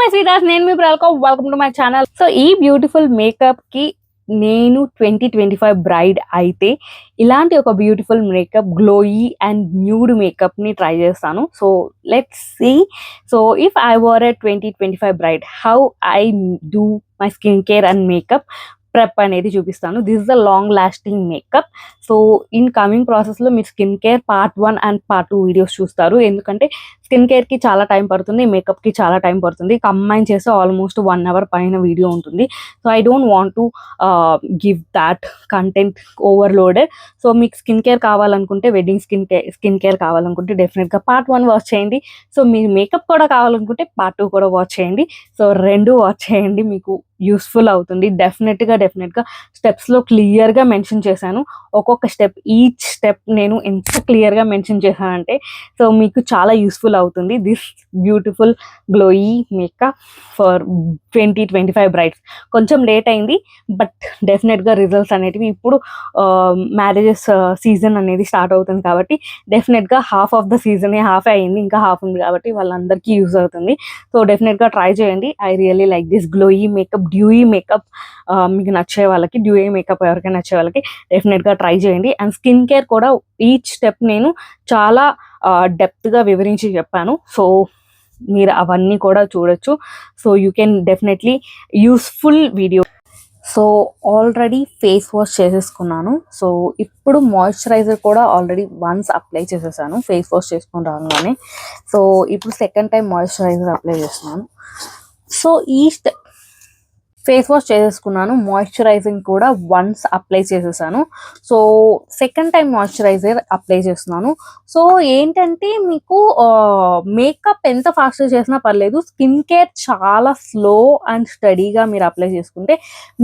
My sweeters, నేను మీ బ్రాల్కో. Welcome to my channel. So ఈ బ్యూటిఫుల్ మేకప్ కి నేను 2025 బ్రైడ్ అయితే ఇలాంటి ఒక beautiful makeup, glowy and nude makeup ని ట్రై చేస్తాను. So let's see. So if I were a 2025 bride, how I do my skin care and makeup prep అనేది చూపిస్తాను. This is the long lasting makeup. So in coming ప్రాసెస్లో మీరు skin care part 1 and part 2 videos చూస్తారు. ఎందుకంటే skin కేర్కి చాలా time పడుతుంది, మేకప్కి చాలా టైం పడుతుంది. కంబైన్ చేస్తే ఆల్మోస్ట్ 1 hour పైన వీడియో ఉంటుంది. So I don't want to give that content overloaded. So మీకు స్కిన్ కేర్ కావాలనుకుంటే, వెడ్డింగ్ స్కిన్ కేర్ కావాలనుకుంటే డెఫినెట్గా పార్ట్ 1 వాచ్ చేయండి. సో మీరు మేకప్ కూడా కావాలనుకుంటే పార్ట్ 2 కూడా వాచ్ చేయండి. సో 2 వాచ్ చేయండి, మీకు యూస్ఫుల్ అవుతుంది. డెఫినెట్గా స్టెప్స్లో క్లియర్గా మెన్షన్ చేశాను. ఒక్కొక్క స్టెప్, ఈచ్ స్టెప్ నేను ఎంత క్లియర్గా మెన్షన్ చేశానంటే సో మీకు చాలా యూస్ఫుల్ అవుతుంది. This beautiful glowy makeup for 2025 brides. కొంచెం లేట్ అయింది, బట్ డెఫినెట్గా రిజల్ట్స్ అనేటివి ఇప్పుడు మ్యారేజెస్ సీజన్ అనేది స్టార్ట్ అవుతుంది కాబట్టి డెఫినెట్గా హాఫ్ ఆఫ్ ద సీజనే, హాఫ్ అయింది, ఇంకా హాఫ్ ఉంది కాబట్టి వాళ్ళందరికీ యూజ్ అవుతుంది. సో డెఫినెట్గా ట్రై చేయండి. I really like this glowy makeup, డ్యూయీ makeup. మీకు నచ్చే వాళ్ళకి, డ్యూయీ మేకప్ ఎవరికైనా నచ్చే వాళ్ళకి డెఫినెట్గా ట్రై చేయండి. అండ్ స్కిన్ కేర్ కూడా ఈచ్ స్టెప్ నేను చాలా డెప్త్గా వివరించి చెప్పాను. సో మీరు అవన్నీ కూడా చూడొచ్చు. So you can definitely useful video. So already face wash చేసేసుకున్నాను. సో ఇప్పుడు మాయిశ్చరైజర్ కూడా ఆల్రెడీ వన్స్ అప్లై చేసేసాను ఫేస్ వాష్ చేసుకుని రాగానే. సో ఇప్పుడు సెకండ్ టైం మాయిశ్చరైజర్ అప్లై చేస్తున్నాను. సో ఈ ఫేస్ వాష్ చేసేసుకున్నాను, మాయిశ్చరైజింగ్ కూడా వన్స్ అప్లై చేసేసాను. So second time moisturiser apply చేస్తున్నాను. సో ఏంటంటే మీకు మేకప్ ఎంత ఫాస్ట్గా చేసినా పర్లేదు, స్కిన్ కేర్ చాలా స్లో అండ్ స్టడీగా మీరు అప్లై చేసుకుంటే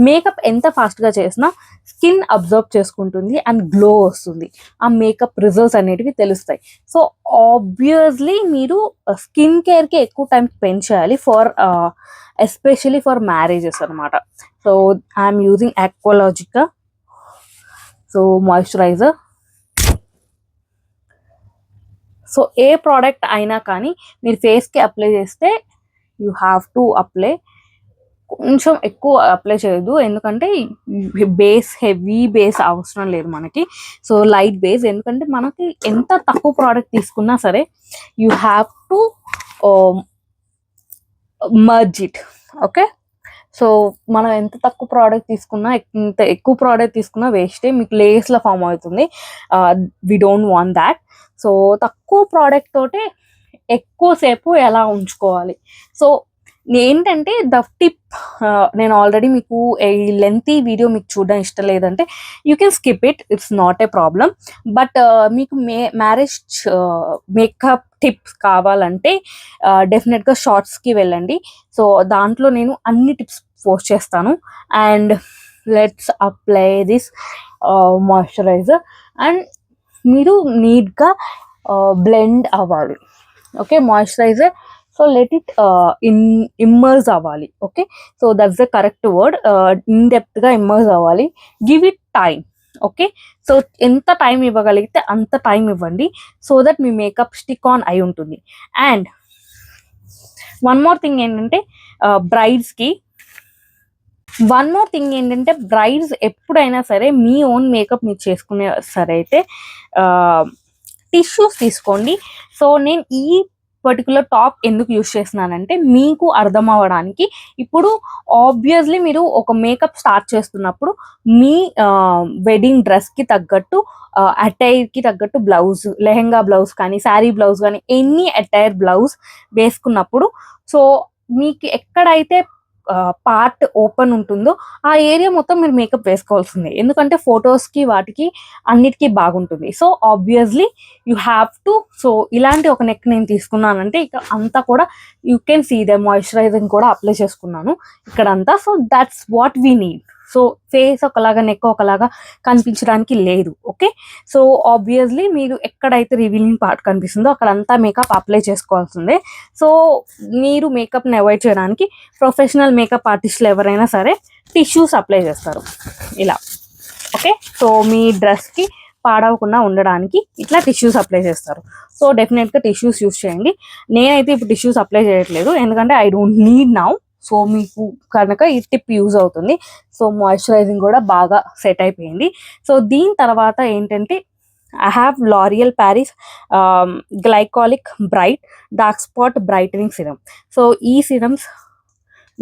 మేకప్ ఎంత ఫాస్ట్గా చేసినా స్కిన్ అబ్జర్వ్ చేసుకుంటుంది అండ్ గ్లో వస్తుంది. ఆ మేకప్ రిజల్ట్స్ అనేటివి తెలుస్తాయి. సో ఆబ్వియస్లీ మీరు స్కిన్ కేర్కి ఎక్కువ టైం స్పెండ్ చేయాలి, ఫర్ ఎస్పెషలీ ఫర్ మ్యారేజెస్ అనమాట. So I'm using Aqualogica so moisturiser. So ఏ ప్రోడక్ట్ అయినా కానీ మీరు ఫేస్కి అప్లై చేస్తే యూ హ్యావ్ టు అప్లై, కొంచెం ఎక్కువ అప్లై చేయొద్దు, ఎందుకంటే బేస్, హెవీ బేస్ అవసరం లేదు మనకి. సో లైట్ బేస్, ఎందుకంటే మనకి ఎంత తక్కువ ప్రోడక్ట్ తీసుకున్నా సరే you have to merge it. Okay, so మనం ఎంత తక్కువ ప్రోడక్ట్ తీసుకున్నా, ఎంత ఎక్కువ ప్రోడక్ట్ తీసుకున్నా వేస్టే, మీకు లేస్లా ఫామ్ అవుతుంది. We don't want that. So తక్కువ ప్రోడక్ట్ తోటే ఎక్కువసేపు ఎలా ఉంచుకోవాలి. సో ఏంటంటే ద టిప్, నేను ఆల్రెడీ మీకు ఈ లెంతీ వీడియో మీకు చూడడం ఇష్టం లేదంటే you can skip it, it's not a problem. But మీకు మ్యారేజ్ మేకప్ టిప్స్ కావాలంటే డెఫినెట్గా షార్ట్స్కి వెళ్ళండి. సో దాంట్లో నేను అన్ని టిప్స్ పోస్ట్ చేస్తాను. And let's apply this moisturizer and మీరు నీట్గా బ్లెండ్ అవ్వాలి. Okay, moisturizer. So let it immerse అవ్వాలి. Okay, so that's the correct word. In డెప్త్గా ఇమ్మర్స్ అవ్వాలి. Give it time. Okay, so ఎంత టైం ఇవ్వగలిగితే అంత టైం ఇవ్వండి, సో దట్ మీ మేకప్ స్టిక్ ఆన్ అయి ఉంటుంది. అండ్ వన్ మోర్ థింగ్ ఏంటంటే బ్రైడ్స్ ఎప్పుడైనా సరే మీ ఓన్ మేకప్ మీరు చేసుకునే సరే అయితే టిష్యూస్ తీసుకోండి. సో నేను ఈ పర్టికులర్ టాప్ ఎందుకు యూజ్ చేస్తున్నానంటే మీకు అర్థం అవ్వడానికి. ఇప్పుడు ఆబ్వియస్లీ మీరు ఒక మేకప్ స్టార్ట్ చేస్తున్నప్పుడు మీ వెడ్డింగ్ డ్రెస్కి తగ్గట్టు, అటైర్కి తగ్గట్టు బ్లౌజ్, లెహెంగా బ్లౌజ్ కానీ, శారీ బ్లౌజ్ కానీ, ఎనీ అటైర్ బ్లౌజ్ వేసుకున్నప్పుడు సో మీకు ఎక్కడైతే పార్ట్ ఓపెన్ ఉంటుందో ఆ ఏరియా మొత్తం మీరు మేకప్ వేసుకోవాల్సిందే, ఎందుకంటే ఫొటోస్కి వాటికి అన్నిటికీ బాగుంటుంది. So obviously you have to. So ఇలాంటి ఒక నెక్ నేను తీసుకున్నానంటే ఇక అంతా కూడా you can see the moisturising కూడా అప్లై చేసుకున్నాను ఇక్కడంతా. So that's what we need. So face ఒకలాగా, నెక్ ఒకలాగా కనిపించడానికి లేదు. ఓకే, సో ఆబ్వియస్లీ మీరు ఎక్కడైతే రివీలింగ్ పార్ట్ కనిపిస్తుందో అక్కడంతా మేకప్ అప్లై చేసుకోవాల్సిందే. సో మీరు మేకప్ని అవాయిడ్ చేయడానికి ప్రొఫెషనల్ మేకప్ ఆర్టిస్టులు ఎవరైనా సరే టిష్యూస్ అప్లై చేస్తారు ఇలా. ఓకే, సో మీ డ్రెస్కి పాడవకుండా ఉండడానికి ఇట్లా టిష్యూస్ అప్లై చేస్తారు. సో డెఫినెట్గా టిష్యూస్ యూస్ చేయండి. నేనైతే ఇప్పుడు టిష్యూస్ అప్లై చేయట్లేదు, ఎందుకంటే I don't need now. So మీకు కనుక ఈ టిప్ యూజ్ అవుతుంది. సో మాయిశ్చరైజింగ్ కూడా బాగా సెట్ అయిపోయింది. సో దీని తర్వాత ఏంటంటే I have L'Oreal Paris Glycolic Bright Dark Spot Brightening Serum. So ఈ సిరమ్స్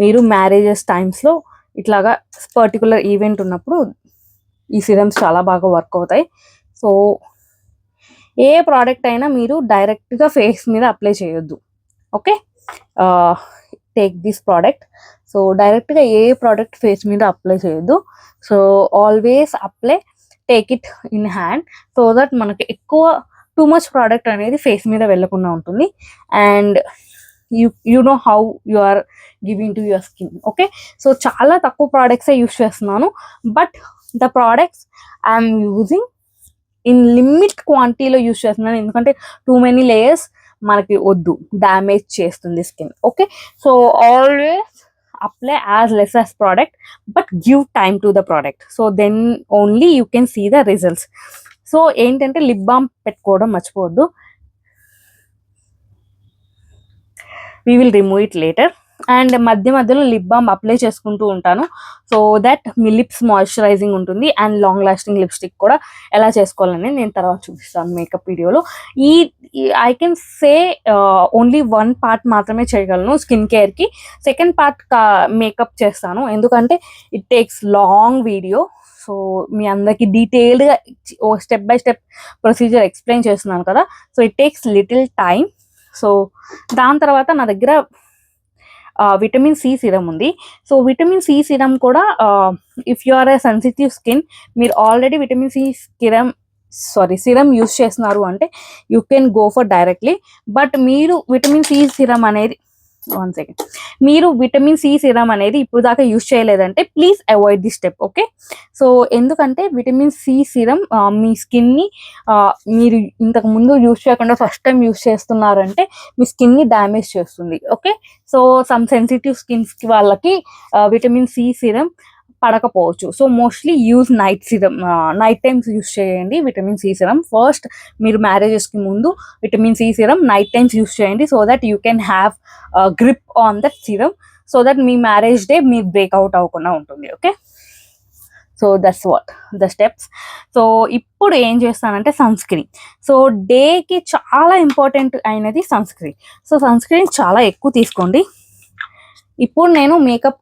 మీరు మ్యారేజెస్ టైమ్స్లో ఇట్లాగా పర్టికులర్ ఈవెంట్ ఉన్నప్పుడు ఈ సిరమ్స్ చాలా బాగా వర్క్ అవుతాయి. సో ఏ ప్రోడక్ట్ అయినా మీరు డైరెక్ట్గా ఫేస్ మీద అప్లై చేయొద్దు. Okay, take this product. So డైరెక్ట్గా ఏ ప్రోడక్ట్ ఫేస్ మీద అప్లై చేయొద్దు. So always apply, take it in hand, so that మనకి ఎక్కువ టూ మచ్ ప్రోడక్ట్ అనేది ఫేస్ మీద వెళ్ళకుండా ఉంటుంది. And you know how you are giving to your skin. Okay, so చాలా తక్కువ ప్రోడక్ట్సే యూస్ చేస్తున్నాను, but the products I'm using in limit క్వాంటిటీలో యూస్ చేస్తున్నాను, ఎందుకంటే టూ మెనీ లేయర్స్ మనకి వద్దు, డ్యామేజ్ చేస్తుంది skin. Okay, so always apply as less as product, but give time to the product, so then only you can see the results. So ఏంటంటే lip balm పెట్టుకోవడం మర్చిపోవద్దు. we will remove it later. And మధ్య మధ్యలో lip balm apply చేసుకుంటూ ఉంటాను, so that మీ lips moisturizing ఉంటుంది. And long lasting lipstick కూడా ఎలా చేసుకోవాలని నేను తర్వాత చూపిస్తాను మేకప్ వీడియోలో. ఈ I can say only one part మాత్రమే చేయగలను స్కిన్ కేర్కి. సెకండ్ పార్ట్ మేకప్ చేస్తాను, ఎందుకంటే it takes long video. So మీ అందరికి డీటెయిల్డ్గా step by step procedure explain చేస్తున్నాను కదా, so it takes little time. So దాని తర్వాత నా దగ్గర విటమిన్ సి సిరం ఉంది. సో విటమిన్ సి సిరం కూడా if you are a sensitive skin, మీరు already vitamin C serum use చేస్తున్నారు అంటే you can go for directly. But మీరు విటమిన్ సి సిరం అనేది మీరు విటమిన్ సి సిరం అనేది ఇప్పుడు దాకా యూస్ చేయలేదంటే please avoid the step. Okay, so ఎందుకంటే విటమిన్ సి సిరం మీ స్కిన్ని మీరు ఇంతకు ముందు యూస్ చేయకుండా ఫస్ట్ టైం యూస్ చేస్తున్నారంటే మీ స్కిన్ని డ్యామేజ్ చేస్తుంది. ఓకే, సో సమ్ సెన్సిటివ్ స్కిన్స్కి వాళ్ళకి విటమిన్ సి సిరం పడకపోవచ్చు. So mostly use night serum, night times use చేయండి విటమిన్ సి సిరం. ఫస్ట్ మీరు మ్యారేజెస్కి ముందు vitamin C serum night times use చేయండి, so that you can have grip on that serum, so that మీ marriage day మీరు breakout అవ్వకుండా ఉంటుంది. Okay, so that's what the steps. So ఇప్పుడు ఏం చేస్తానంటే సన్ స్క్రీన్. సో డేకి చాలా ఇంపార్టెంట్ అయినది sunscreen. So sunscreen చాలా ఎక్కువ తీసుకోండి. ఇప్పుడు నేను మేకప్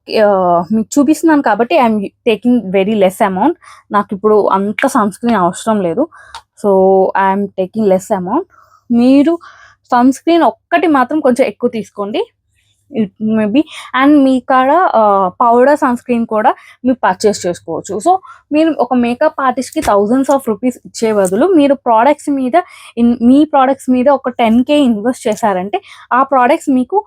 మీకు చూపిస్తున్నాను కాబట్టి I'm taking very less amount. నాకు ఇప్పుడు అంత సన్ స్క్రీన్ అవసరం లేదు, so I'm taking less amount. మీరు సన్ స్క్రీన్ ఒక్కటి మాత్రం కొంచెం ఎక్కువ తీసుకోండి, ఇట్ మేబీ. అండ్ మీ కాడ పౌడర్ సన్ స్క్రీన్ కూడా మీరు పర్చేస్ చేసుకోవచ్చు. సో మీరు ఒక మేకప్ ఆర్టిస్ట్కి థౌజండ్స్ ఆఫ్ రూపీస్ ఇచ్చే బదులు మీరు ప్రోడక్ట్స్ మీద మీ ప్రోడక్ట్స్ మీద ఒక 10K ఇన్వెస్ట్ చేశారంటే ఆ ప్రోడక్ట్స్ మీకు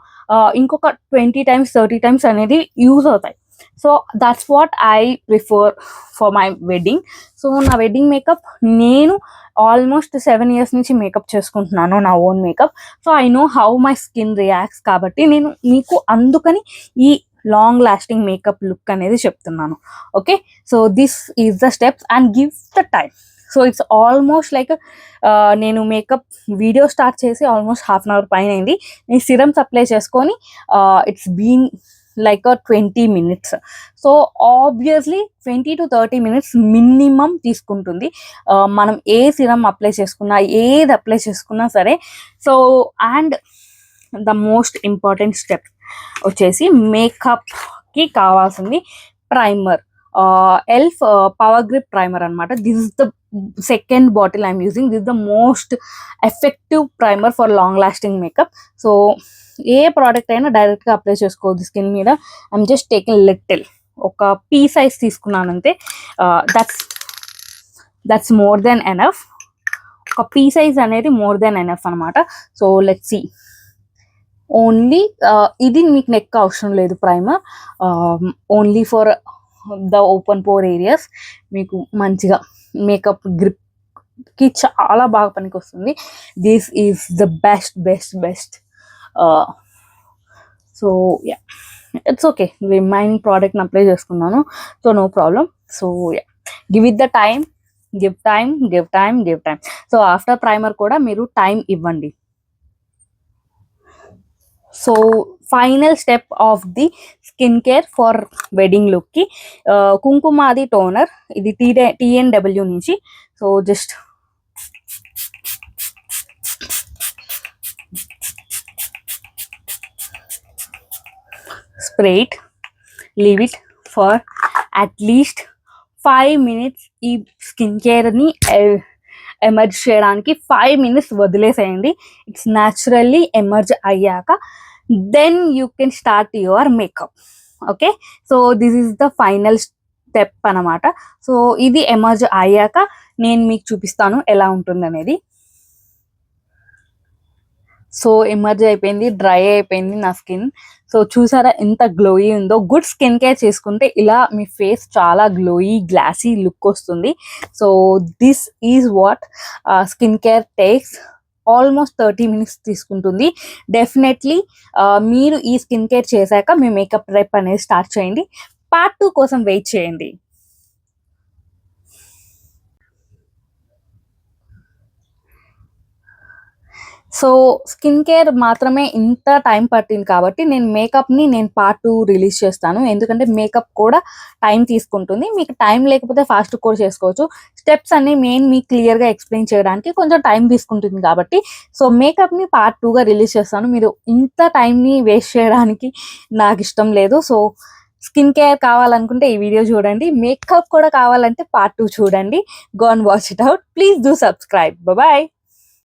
ఇంకొక 20 times 30 times అనేది యూజ్ అవుతాయి. So that's what I prefer for my wedding. So నా వెడ్డింగ్ మేకప్ నేను ఆల్మోస్ట్ 7 years నుంచి మేకప్ చేసుకుంటున్నాను, నా own makeup. So I know how my skin reacts, కాబట్టి నేను మీకు అందుకని ఈ లాంగ్ లాస్టింగ్ మేకప్ లుక్ అనేది చెప్తున్నాను. Okay, so this is the steps and give the time. So it's almost like నేను మేకప్ వీడియో స్టార్ట్ చేసి ఆల్మోస్ట్ ½ an hour పైన అయింది. నేను సిరమ్స్ అప్లై చేసుకొని it's been like 20 minutes. So obviously 20 to 30 minutes minimum తీసుకుంటుంది మనం ఏ serum apply చేసుకున్నా, ఏది అప్లై చేసుకున్నా సరే. So and the most important step వచ్చేసి మేకప్కి కావాల్సింది primer. Elf power grip primer అనమాట. This is the second bottle I'm using. This is the most effective primer for long lasting makeup. So ఏ product అయినా డైరెక్ట్గా apply చేసుకోవద్దు skin మీద. I'm just taking little, ఒక పీ సైజ్ తీసుకున్నాను అంతే. That's more than enough. ఒక pea size అనేది మోర్ దెన్ ఎనఫ్ అనమాట. So let's see. ఓన్లీ ఇది మీకు నెక్ అవసరం లేదు primer, only for the open pore areas. మీకు మంచిగా మేకప్ గ్రిప్కి చాలా బాగా పనికి వస్తుంది. This is the best. So yeah, it's okay. Remaining ప్రోడక్ట్ని అప్లై చేసుకున్నాను, so no problem. So yeah, give it the time. Give time. So after primer కూడా మీరు టైం ఇవ్వండి. So final step of the skin care for wedding లుక్కి Kumkumadi toner, ఇది TNW నుంచి. So just spray it, leave it for at least 5 minutes. ఈ skin కేర్ని emerge చేయడానికి 5 minutes వదిలేసేయండి. ఇట్స్ న్యాచురల్లీ ఎమర్జ్ అయ్యాక then you can start your makeup. Okay, so this is the final step అనమాట. సో ఇది ఎమర్జ్ అయ్యాక నేను మీకు చూపిస్తాను ఎలా ఉంటుందనేది. సో ఎమర్జ్ అయిపోయింది, డ్రై అయిపోయింది నా స్కిన్. సో చూసారా ఎంత గ్లోయీ ఉందో. గుడ్ స్కిన్ కేర్ చేసుకుంటే ఇలా మీ ఫేస్ చాలా గ్లోయీ గ్లాసీ లుక్ వస్తుంది. So this is what skin care takes. Almost 30 minutes తీసుకుంటుంది. డెఫినెట్లీ మీరు ఈ స్కిన్ కేర్ చేశాక మీ మేకప్ ప్రెప్ అనేది స్టార్ట్ చేయండి. Part 2 కోసం వెయిట్ చేయండి. సో స్కిన్ కేర్ మాత్రమే ఇంత టైం పట్టింది కాబట్టి నేను మేకప్ని Part 2 రిలీజ్ చేస్తాను. ఎందుకంటే మేకప్ కూడా టైం తీసుకుంటుంది. మీకు టైం లేకపోతే ఫాస్ట్ కూడా చేసుకోవచ్చు. స్టెప్స్ అన్ని మీకు క్లియర్గా ఎక్స్ప్లెయిన్ చేయడానికి కొంచెం టైం తీసుకుంటుంది కాబట్టి సో మేకప్ని Part 2గా రిలీజ్ చేస్తాను. మీరు ఇంత టైంని వేస్ట్ చేయడానికి నాకు ఇష్టం లేదు. సో స్కిన్ కేర్ కావాలనుకుంటే ఈ వీడియో చూడండి. మేకప్ కూడా కావాలంటే Part 2 చూడండి. Go and watch it out. Please do subscribe. Bye.